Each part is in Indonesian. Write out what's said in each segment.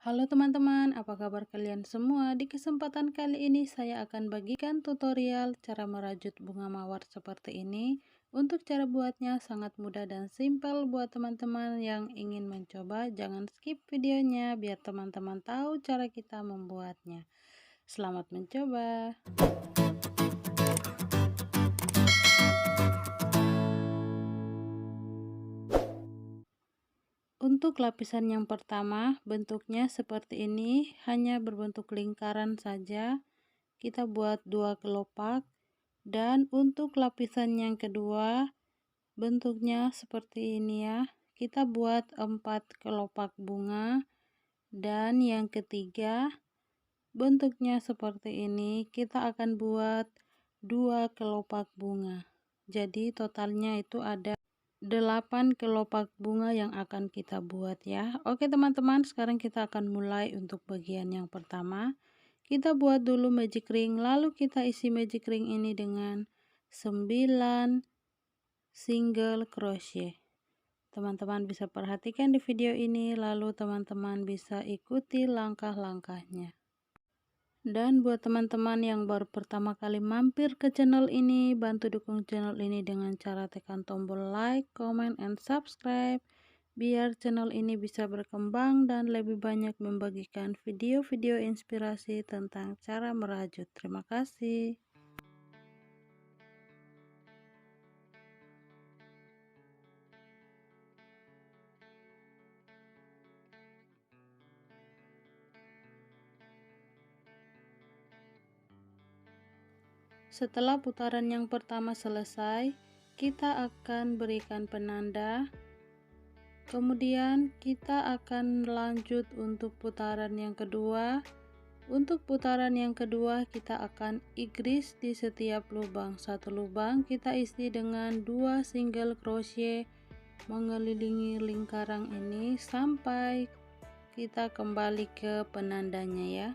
Halo teman-teman, apa kabar kalian semua? Di kesempatan kali ini saya akan bagikan tutorial cara merajut bunga mawar seperti ini. Untuk cara buatnya sangat mudah dan simpel buat teman-teman yang ingin mencoba. Jangan skip videonya biar teman-teman tahu cara kita membuatnya. Selamat mencoba. Untuk lapisan yang pertama, bentuknya seperti ini, hanya berbentuk lingkaran saja. Kita buat 2 kelopak, dan untuk lapisan yang kedua bentuknya seperti ini ya. Kita buat 4 kelopak bunga, dan yang ketiga bentuknya seperti ini. Kita akan buat 2 kelopak bunga. Jadi totalnya itu ada 8 kelopak bunga yang akan kita buat ya. Oke teman-teman, sekarang kita akan mulai untuk bagian yang pertama. Kita buat dulu magic ring, lalu kita isi magic ring ini dengan 9 single crochet. Teman-teman bisa perhatikan di video ini, lalu teman-teman bisa ikuti langkah-langkahnya. Dan buat teman-teman yang baru pertama kali mampir ke channel ini, bantu dukung channel ini dengan cara tekan tombol like, comment, and subscribe biar channel ini bisa berkembang dan lebih banyak membagikan video-video inspirasi tentang cara merajut. Terima kasih. Setelah putaran yang pertama selesai, kita akan berikan penanda. Kemudian kita akan lanjut untuk putaran yang kedua. Untuk putaran yang kedua kita akan igris di setiap lubang. Satu lubang kita isi dengan 2 single crochet mengelilingi lingkaran ini sampai kita kembali ke penandanya ya.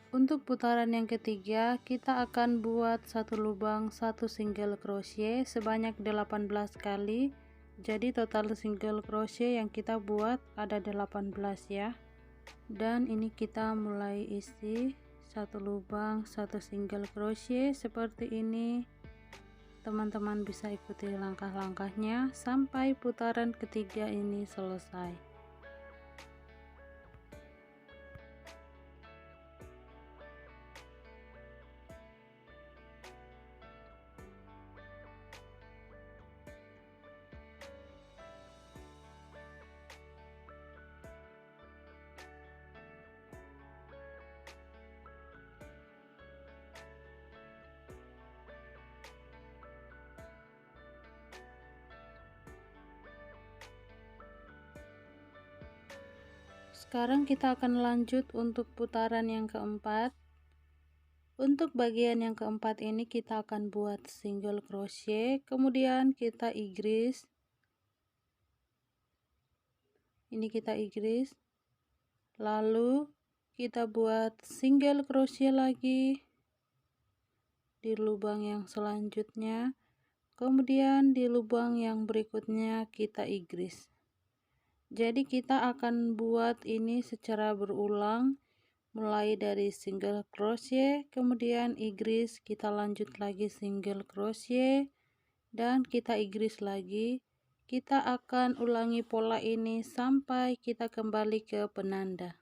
Untuk putaran yang ketiga kita akan buat satu lubang satu single crochet sebanyak 18 kali. Jadi total single crochet yang kita buat ada 18 ya. Dan ini kita mulai isi satu lubang satu single crochet seperti ini. Teman-teman bisa ikuti langkah-langkahnya sampai putaran ketiga ini selesai. Sekarang kita akan lanjut untuk putaran yang keempat. Untuk bagian yang keempat ini kita akan buat single crochet, kemudian kita igris. Ini kita igris. Lalu kita buat single crochet lagi di lubang yang selanjutnya. Kemudian di lubang yang berikutnya kita igris. Jadi kita akan buat ini secara berulang, mulai dari single crochet, kemudian igris, kita lanjut lagi single crochet, dan kita igris lagi. Kita akan ulangi pola ini sampai kita kembali ke penanda.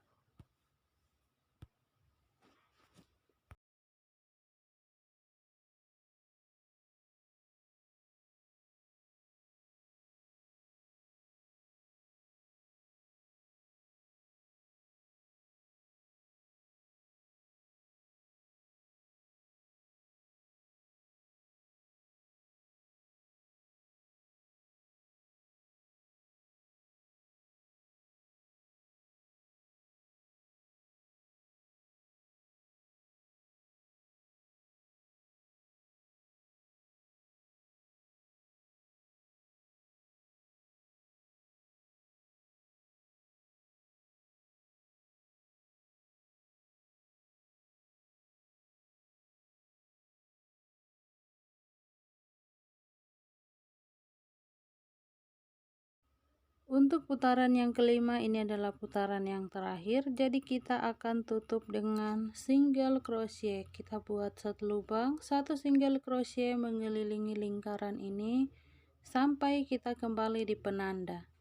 Untuk putaran yang kelima ini adalah putaran yang terakhir, jadi kita akan tutup dengan single crochet. Kita buat satu lubang, satu single crochet mengelilingi lingkaran ini sampai kita kembali di penanda.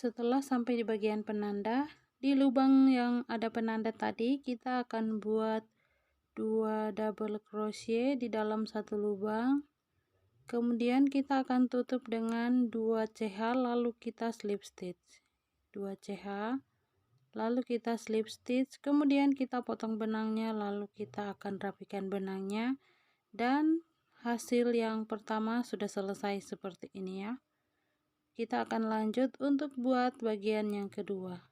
Setelah sampai di bagian penanda, di lubang yang ada penanda tadi kita akan buat 2 double crochet di dalam satu lubang. Kemudian kita akan tutup dengan 2 CH lalu kita slip stitch. 2 CH lalu kita slip stitch, kemudian kita potong benangnya lalu kita akan rapikan benangnya, dan hasil yang pertama sudah selesai seperti ini ya. Kita akan lanjut untuk buat bagian yang kedua.